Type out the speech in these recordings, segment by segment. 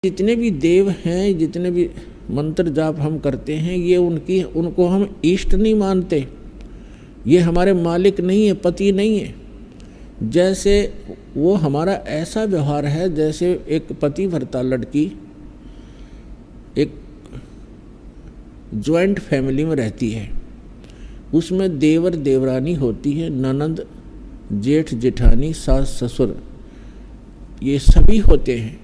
जितने भी देव हैं, जितने भी मंत्र जाप हम करते हैं, ये उनको हम इष्ट नहीं मानते। ये हमारे मालिक नहीं है, पति नहीं है। जैसे वो हमारा ऐसा व्यवहार है जैसे एक पतिव्रता लड़की एक जॉइंट फैमिली में रहती है, उसमें देवर देवरानी होती है, ननद जेठ जेठानी सास ससुर, ये सभी होते हैं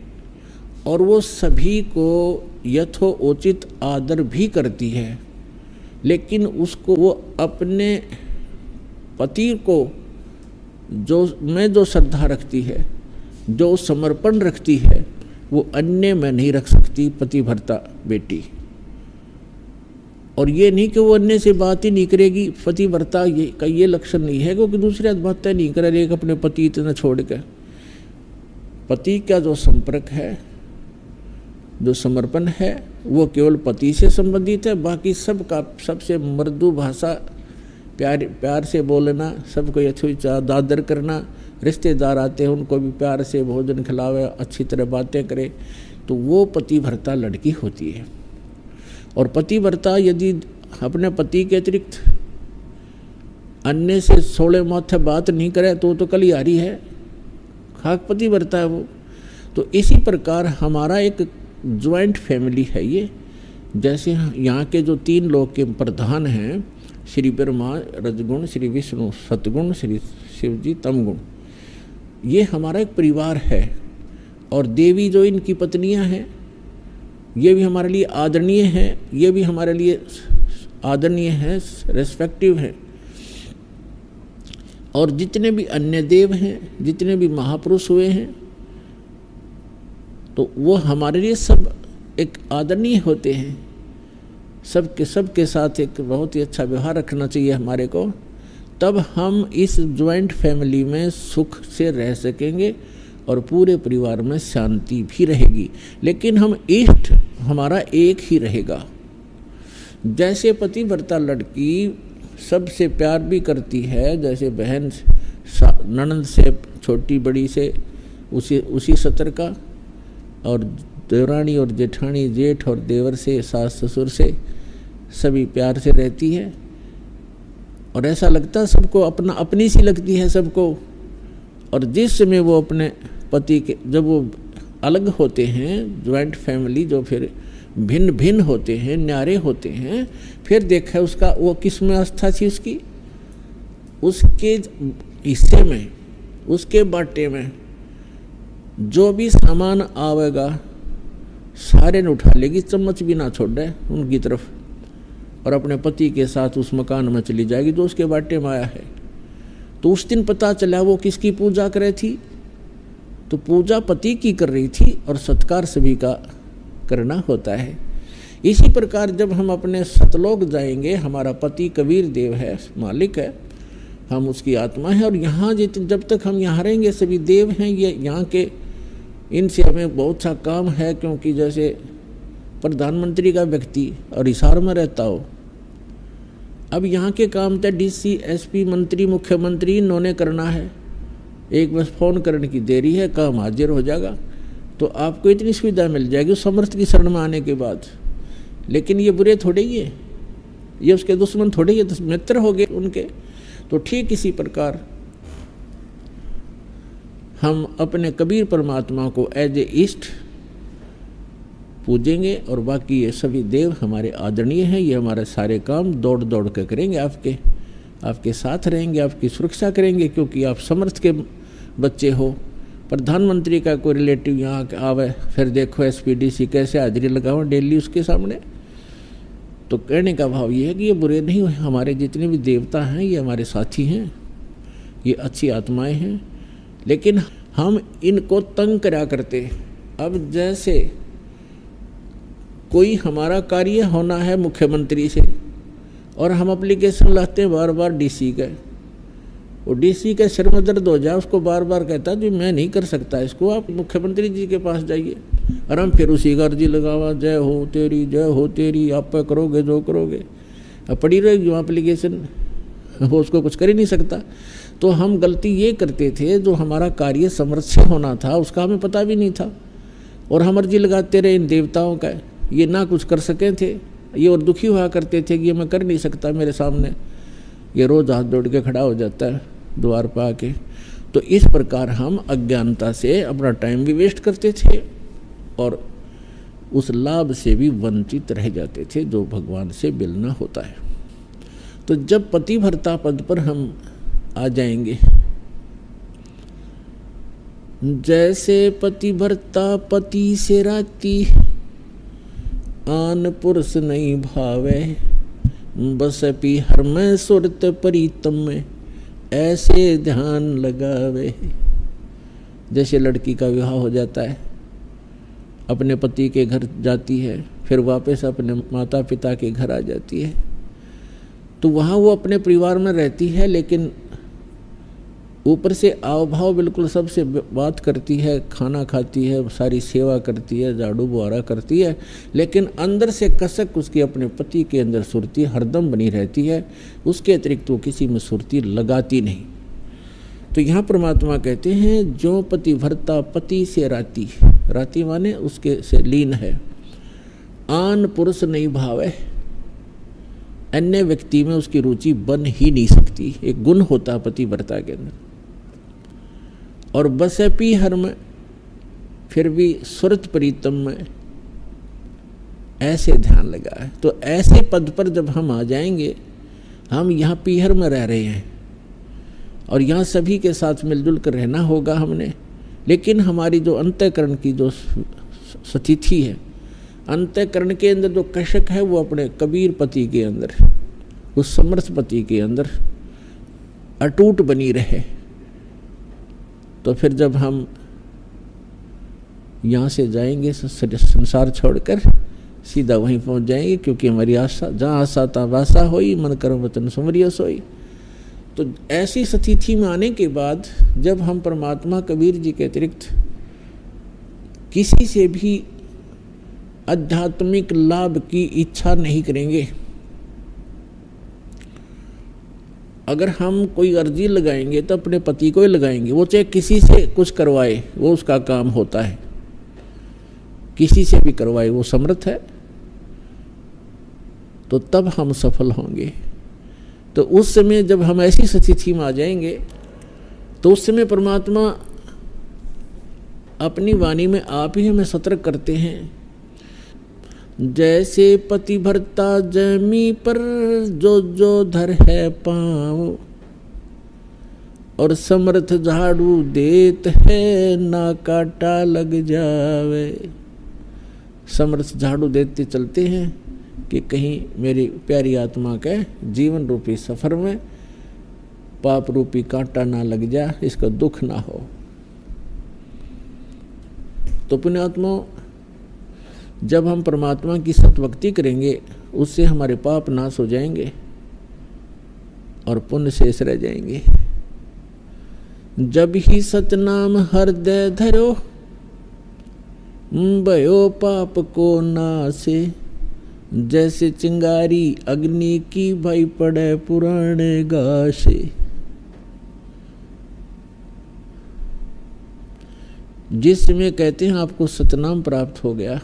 और वो सभी को यथोचित आदर भी करती है। लेकिन उसको वो अपने पति को जो श्रद्धा रखती है, जो समर्पण रखती है, वो अन्य में नहीं रख सकती पतिव्रता बेटी। और ये नहीं कि वो अन्य से बात ही नहीं करेगी, पतिव्रता का ये लक्षण नहीं है क्योंकि दूसरे बातें नहीं करे अपने पति इतना छोड़ के। पति का जो संपर्क है, जो समर्पण है, वो केवल पति से संबंधित है। बाकी सबका सबसे मृदु भाषा, प्यार से बोलना, सबको यथोचित आदर करना, रिश्तेदार आते हैं उनको भी प्यार से भोजन खिलावे, अच्छी तरह बातें करे, तो वो पतिव्रता लड़की होती है। और पतिव्रता यदि अपने पति के अतिरिक्त अन्य से सोले माथे बात नहीं करे तो कलियारी है, खाक पतिव्रता है वो। तो इसी प्रकार हमारा एक ज्वाइंट फैमिली है ये। जैसे यहाँ के जो 3 लोक के प्रधान हैं, श्री ब्रह्मा रजगुण, श्री विष्णु सतगुण, श्री शिव जी तमगुण, ये हमारा एक परिवार है। और देवी जो इनकी पत्नियाँ हैं, ये भी हमारे लिए आदरणीय हैं, ये भी हमारे लिए आदरणीय हैं, रेस्पेक्टिव हैं। और जितने भी अन्य देव हैं, जितने भी महापुरुष हुए हैं, तो वो हमारे लिए सब एक आदरणीय होते हैं। सबके साथ एक बहुत ही अच्छा व्यवहार रखना चाहिए हमारे को, तब हम इस ज्वाइंट फैमिली में सुख से रह सकेंगे और पूरे परिवार में शांति भी रहेगी। लेकिन हम इष्ट हमारा एक ही रहेगा। जैसे पतिव्रता लड़की सबसे प्यार भी करती है, जैसे बहन ननद से, छोटी बड़ी से उसी सतर का, और देवरानी और जेठानी, जेठ और देवर से, सास ससुर से सभी प्यार से रहती है। और ऐसा लगता है सबको अपनी सी लगती है सबको। और जिस समय वो अपने पति के, जब वो अलग होते हैं, ज्वाइंट फैमिली जो फिर भिन्न भिन्न होते हैं, न्यारे होते हैं, फिर देखा उसका वो किस में आस्था थी उसके हिस्से में, उसके बाटे में जो भी सामान आवेगा सारे ने उठा लेगी, चम्मच भी ना छोड़ दे उनकी तरफ, और अपने पति के साथ उस मकान में चली जाएगी जो उसके बाटे में आया है। तो उस दिन पता चला वो किसकी पूजा कर रही थी, तो पूजा पति की कर रही थी और सत्कार सभी का करना होता है। इसी प्रकार जब हम अपने सतलोक जाएंगे, हमारा पति कबीर देव है, मालिक है, हम उसकी आत्मा है। और यहाँ जब तक हम यहाँ रहेंगे सभी देव हैं, ये यहाँ के, इनसे हमें बहुत सा काम है। क्योंकि जैसे प्रधानमंत्री का व्यक्ति और हिसार में रहता हो, अब यहाँ के काम तो DC SP मंत्री मुख्यमंत्री इन्होंने करना है, एक बस फ़ोन करने की देरी है, काम हाजिर हो जाएगा। तो आपको इतनी सुविधा मिल जाएगी समर्थ की शरण में आने के बाद। लेकिन ये बुरे थोड़े ही है, ये उसके दुश्मन थोड़े ही, मित्र हो गए उनके। तो ठीक इसी प्रकार हम अपने कबीर परमात्मा को एज ए इष्ट पूजेंगे और बाकी ये सभी देव हमारे आदरणीय हैं। ये हमारे सारे काम दौड़ दौड़ कर करेंगे, आपके साथ रहेंगे, आपकी सुरक्षा करेंगे, क्योंकि आप समर्थ के बच्चे हो। प्रधानमंत्री का कोई रिलेटिव यहाँ आवे, फिर देखो SPDC कैसे हाजिरी लगाओ डेली उसके सामने। तो कहने का भाव ये है कि ये बुरे नहीं हुए, हमारे जितने भी देवता हैं ये हमारे साथी हैं, ये अच्छी आत्माएं हैं। लेकिन हम इनको तंग करा करते। अब जैसे कोई हमारा कार्य होना है मुख्यमंत्री से, और हम एप्लीकेशन लाते हैं बार बार DC का, वो DC के सिर में दर्द हो जाए, उसको बार बार कहता है जी मैं नहीं कर सकता इसको, आप मुख्यमंत्री जी के पास जाइए। और हम फिर उसी का अर्जी लगावा, जय हो तेरी, आप पे करोगे जो करोगे, अब पड़ी रहेगी वो एप्लीकेशन, वो उसको कुछ कर ही नहीं सकता। तो हम गलती ये करते थे, जो हमारा कार्य समर्थ से होना था उसका हमें पता भी नहीं था, और हम अर्जी लगाते रहे इन देवताओं का, ये ना कुछ कर सके थे, ये और दुखी हुआ करते थे कि ये मैं कर नहीं सकता, मेरे सामने ये रोज हाथ जोड़ के खड़ा हो जाता है द्वार पर आके। तो इस प्रकार हम अज्ञानता से अपना टाइम भी वेस्ट करते थे और उस लाभ से भी वंचित रह जाते थे जो भगवान से मिलना होता है। तो जब पतिव्रता पद पर हम आ जाएंगे, जैसे पतिव्रता पति से राती, आन पुरुष नहीं भावे, बस पी हर में सुरत प्रीतम में, ऐसे ध्यान लगावे। जैसे लड़की का विवाह हो जाता है, अपने पति के घर जाती है, फिर वापस अपने माता पिता के घर आ जाती है, तो वहाँ वो अपने परिवार में रहती है, लेकिन ऊपर से आव भाव बिल्कुल सबसे बात करती है, खाना खाती है, सारी सेवा करती है, झाड़ू बुहारा करती है, लेकिन अंदर से कसक उसकी अपने पति के अंदर सुरती हरदम बनी रहती है। उसके अतिरिक्त वो किसी में सुरती लगाती नहीं। तो यहाँ परमात्मा कहते हैं जो पतिव्रता पति से राती, राती माने उसके से लीन है, आन पुरुष नहीं भावे, अन्य व्यक्ति में उसकी रुचि बन ही नहीं सकती। एक गुण होता पतिव्रता के अंदर। और बसे पी हर में, फिर भी सुरत प्रीतम में, ऐसे ध्यान लगा है। तो ऐसे पद पर जब हम आ जाएंगे, हम यहाँ पीहर में रह रहे हैं और यहाँ सभी के साथ मिलजुल कर रहना होगा हमने, लेकिन हमारी जो अंतःकरण की जो स्थिति है, अंतःकरण के अंदर जो कशक है वो अपने कबीर पति के अंदर, उस समर्थ पति के अंदर अटूट बनी रहे। तो फिर जब हम यहाँ से जाएंगे संसार छोड़कर, सीधा वहीं पहुँच जाएंगे, क्योंकि हमारी आशा जहाँ आशा ता वासा होई, मन कर्म वचन सुमरिया सोई। तो ऐसी स्थिति में आने के बाद जब हम परमात्मा कबीर जी के अतिरिक्त किसी से भी आध्यात्मिक लाभ की इच्छा नहीं करेंगे, अगर हम कोई अर्जी लगाएंगे तो अपने पति को ही लगाएंगे, वो चाहे किसी से कुछ करवाए, वो उसका काम होता है, किसी से भी करवाए, वो समर्थ है, तो तब हम सफल होंगे। तो उस समय जब हम ऐसी स्थिति में आ जाएंगे, तो उस समय परमात्मा अपनी वाणी में आप ही हमें सतर्क करते हैं। जैसे पतिव्रता जमी पर जो जो धर है पाँव, और समर्थ झाड़ू देत है ना काटा लग जावे। समर्थ झाड़ू देते चलते हैं कि कहीं मेरी प्यारी आत्मा के जीवन रूपी सफर में पाप रूपी कांटा ना लग जा, इसका दुख ना हो। तो पुण्यात्मा, जब हम परमात्मा की सतभक्ति करेंगे, उससे हमारे पाप नाश हो जाएंगे और पुण्य शेष रह जाएंगे। जब ही सतनाम हृदय धरो, भयो पाप को नासे। जैसे चिंगारी अग्नि की भाई पड़े पुराने गासे। जिस समय कहते हैं आपको सतनाम प्राप्त हो गया,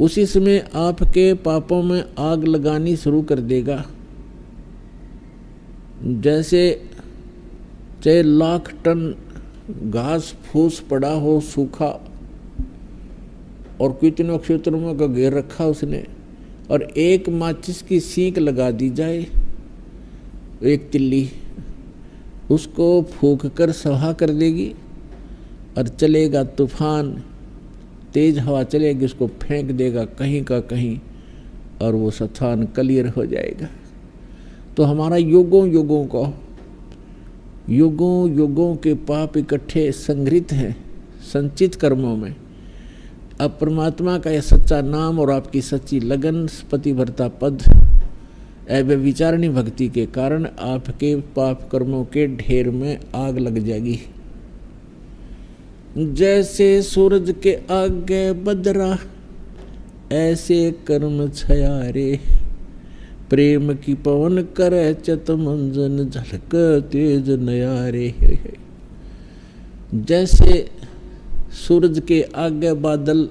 उसी समय आपके पापों में आग लगानी शुरू कर देगा। जैसे चाहे लाख टन घास फूस पड़ा हो सूखा, और कितने क्षेत्रों का घेर रखा उसने, और एक माचिस की सीख लगा दी जाए, एक तिल्ली, उसको फूंक कर सहा कर देगी और चलेगा तूफान, तेज हवा चलेगी, उसको फेंक देगा कहीं का कहीं और वो स्थान क्लियर हो जाएगा। तो हमारा युगों युगों के पाप इकट्ठे संग्रहित हैं संचित कर्मों में। अब परमात्मा का यह सच्चा नाम और आपकी सच्ची लगन, पतिव्रता पद एवं विचारणी भक्ति के कारण आपके पाप कर्मों के ढेर में आग लग जाएगी। जैसे सूरज के आगे बदरा, ऐसे कर्म छयारे। प्रेम की पवन करे चत मंजन, झलक तेज नयारे। जैसे सूरज के आगे बादल,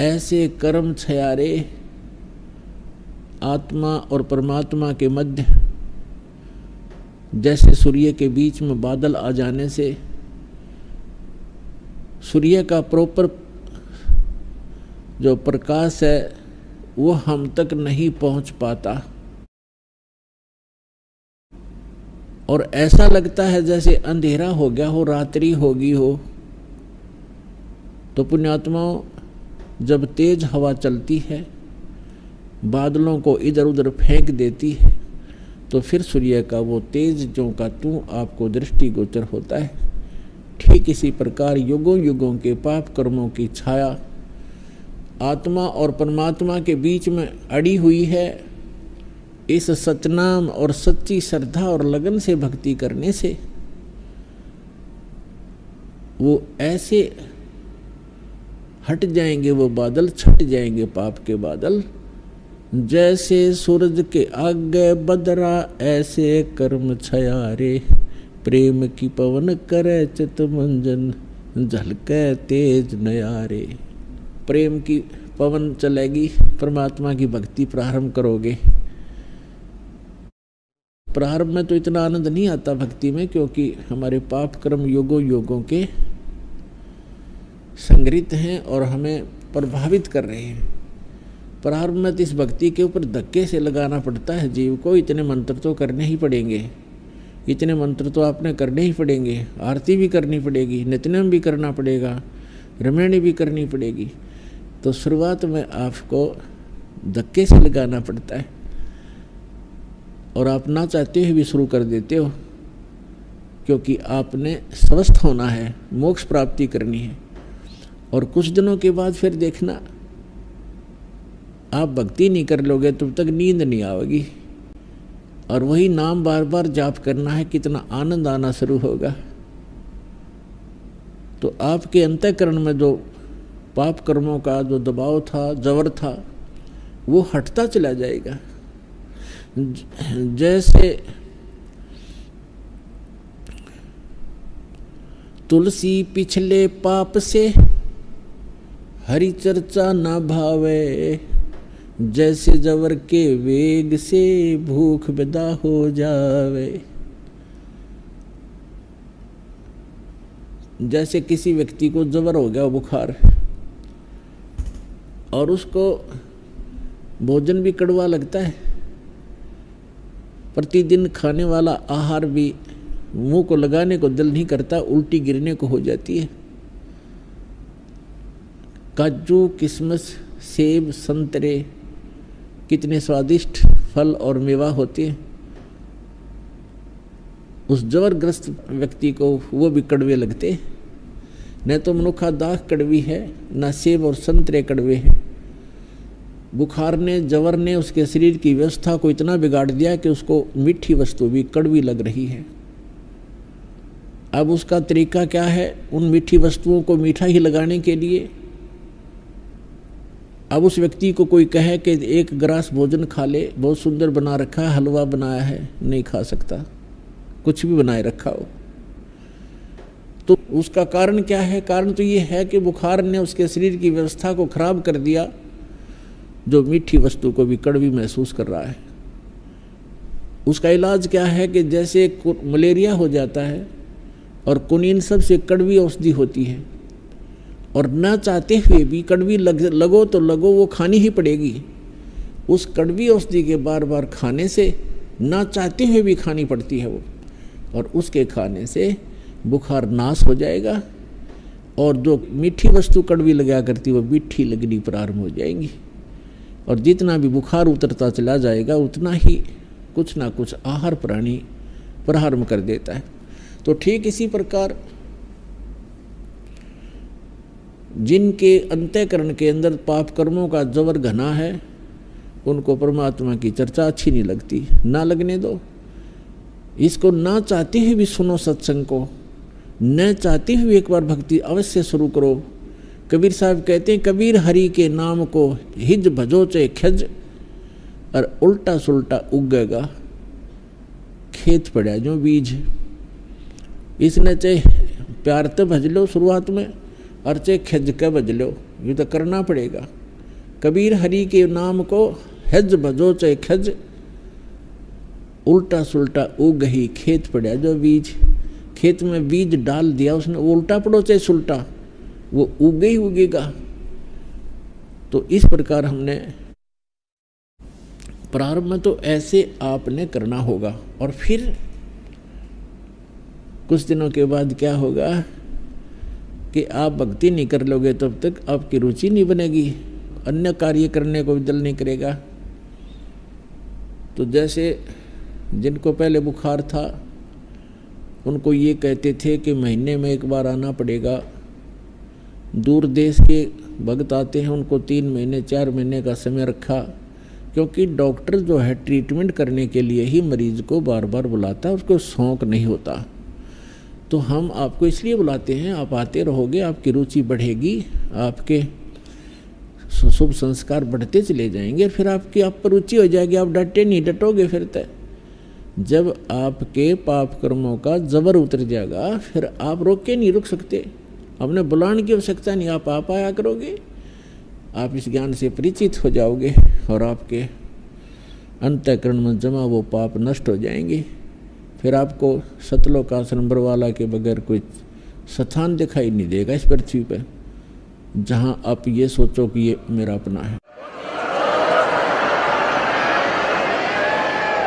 ऐसे कर्म छयारे आत्मा और परमात्मा के मध्य, जैसे सूर्य के बीच में बादल आ जाने से सूर्य का प्रॉपर जो प्रकाश है वो हम तक नहीं पहुंच पाता, और ऐसा लगता है जैसे अंधेरा हो गया हो, रात्रि होगी हो। तो पुण्यात्माओं, जब तेज हवा चलती है, बादलों को इधर उधर फेंक देती है, तो फिर सूर्य का वो तेज जो का त्यों आपको दृष्टिगोचर होता है। ठीक इसी प्रकार युगों युगों के पाप कर्मों की छाया आत्मा और परमात्मा के बीच में अड़ी हुई है। इस सतनाम और सच्ची श्रद्धा और लगन से भक्ति करने से वो ऐसे हट जाएंगे, वो बादल छट जाएंगे, पाप के बादल। जैसे सूरज के आगे बदरा, ऐसे कर्म छयारे, प्रेम की पवन करे चित मंजन, झलके तेज नयारे। प्रेम की पवन चलेगी, परमात्मा की भक्ति प्रारंभ करोगे। प्रारंभ में तो इतना आनंद नहीं आता भक्ति में, क्योंकि हमारे पाप कर्म युगों युगों के संग्रहित हैं और हमें प्रभावित कर रहे हैं। प्रारंभ में तो इस भक्ति के ऊपर धक्के से लगाना पड़ता है जीव को। इतने मंत्र तो करने ही पड़ेंगे, इतने मंत्र तो आपने करने ही पड़ेंगे, आरती भी करनी पड़ेगी, नित्यनेम भी करना पड़ेगा, रमणी भी करनी पड़ेगी। तो शुरुआत में आपको धक्के से लगाना पड़ता है, और आप ना चाहते हुए भी शुरू कर देते हो, क्योंकि आपने स्वस्थ होना है, मोक्ष प्राप्ति करनी है। और कुछ दिनों के बाद फिर देखना, आप भक्ति नहीं कर लोगे तब तक नींद नहीं आएगी, और वही नाम बार बार जाप करना है, कितना आनंद आना शुरू होगा। तो आपके अंतःकरण में जो पाप कर्मों का जो दबाव था, जवर था, वो हटता चला जाएगा। जैसे तुलसी पिछले पाप से हरि चर्चा न भावे, जैसे जवर के वेग से भूख विदा हो जावे। जैसे किसी व्यक्ति को जवर हो गया, बुखार, और उसको भोजन भी कड़वा लगता है, प्रतिदिन खाने वाला आहार भी मुंह को लगाने को दिल नहीं करता, उल्टी गिरने को हो जाती है। काजू, किशमिश, सेब, संतरे कितने स्वादिष्ट फल और मेवा होते हैं, उस जबरग्रस्त व्यक्ति को वो भी कड़वे लगते हैं। न तो मनुखा दाख कड़वी है, न सेब और संतरे कड़वे हैं। बुखार ने, जवर ने उसके शरीर की व्यवस्था को इतना बिगाड़ दिया कि उसको मीठी वस्तु भी कड़वी लग रही है। अब उसका तरीका क्या है? उन मीठी वस्तुओं को मीठा ही लगाने के लिए अब उस व्यक्ति को कोई कहे कि एक गिलास भोजन खा ले, बहुत सुंदर बना रखा है, हलवा बनाया है, नहीं खा सकता, कुछ भी बनाए रखा हो। तो उसका कारण क्या है? कारण तो ये है कि बुखार ने उसके शरीर की व्यवस्था को खराब कर दिया, जो मीठी वस्तु को भी कड़वी महसूस कर रहा है। उसका इलाज क्या है कि जैसे मलेरिया हो जाता है और कुनीन सबसे कड़वी औषधि होती है, और ना चाहते हुए भी कड़वी लगो तो लगो, वो खानी ही पड़ेगी। उस कड़वी औषधि के बार बार खाने से ना चाहते हुए भी खानी पड़ती है वो, और उसके खाने से बुखार नाश हो जाएगा, और जो मीठी वस्तु कड़वी लगा करती वो मीठी लगनी प्रारंभ हो जाएंगी। और जितना भी बुखार उतरता चला जाएगा उतना ही कुछ ना कुछ आहार प्राणी प्रारंभ कर देता है। तो ठीक इसी प्रकार जिनके अंतःकरण के अंदर पाप कर्मों का जबर घना है, उनको परमात्मा की चर्चा अच्छी नहीं लगती। ना लगने दो, इसको ना चाहते हुए भी सुनो सत्संग को, न चाहते हुए एक बार भक्ति अवश्य शुरू करो। कबीर साहब कहते हैं, कबीर हरि के नाम को हिज भजो चे खज, और उल्टा सुल्टा उगेगा खेत पड़ा जो बीज। इसने चाहे प्यार तो भज लो शुरुआत में, और चाहे खिज के भज लो, ये तो करना पड़ेगा। कबीर हरि के नाम को हज भजो चाहे खज, उल्टा सुल्टा उग ही खेत पड़ा। जो बीज खेत में बीज डाल दिया उसने, उल्टा पड़ो चाहे सुल्टा, वो उगे ही उगेगा। तो इस प्रकार हमने प्रारंभ में तो ऐसे आपने करना होगा, और फिर कुछ दिनों के बाद क्या होगा कि आप भक्ति नहीं कर लोगे तब तक आपकी रुचि नहीं बनेगी, अन्य कार्य करने को भी दिल नहीं करेगा। तो जैसे जिनको पहले बुखार था उनको ये कहते थे कि महीने में एक बार आना पड़ेगा। दूर देश के भक्त आते हैं, उनको 3 महीने 4 महीने का समय रखा, क्योंकि डॉक्टर जो है ट्रीटमेंट करने के लिए ही मरीज को बार बार बुलाता है, उसको शौक नहीं होता। तो हम आपको इसलिए बुलाते हैं, आप आते रहोगे, आपकी रुचि बढ़ेगी, आपके शुभ संस्कार बढ़ते चले जाएंगे, फिर आपकी आप पर रुचि हो जाएगी, आप डटे नहीं, डटोगे फिर तय। जब आपके पाप कर्मों का जबर उतर जाएगा फिर आप रोक के नहीं रुक सकते, आपने बुलाने की आवश्यकता नहीं, आप आया करोगे। आप इस ज्ञान से परिचित हो जाओगे और आपके अंतःकरण में जमा वो पाप नष्ट हो जाएंगे। फिर आपको सतलोक आश्रम बरवाला के बगैर कोई स्थान दिखाई नहीं देगा इस पृथ्वी पर जहाँ आप ये सोचो कि ये मेरा अपना है।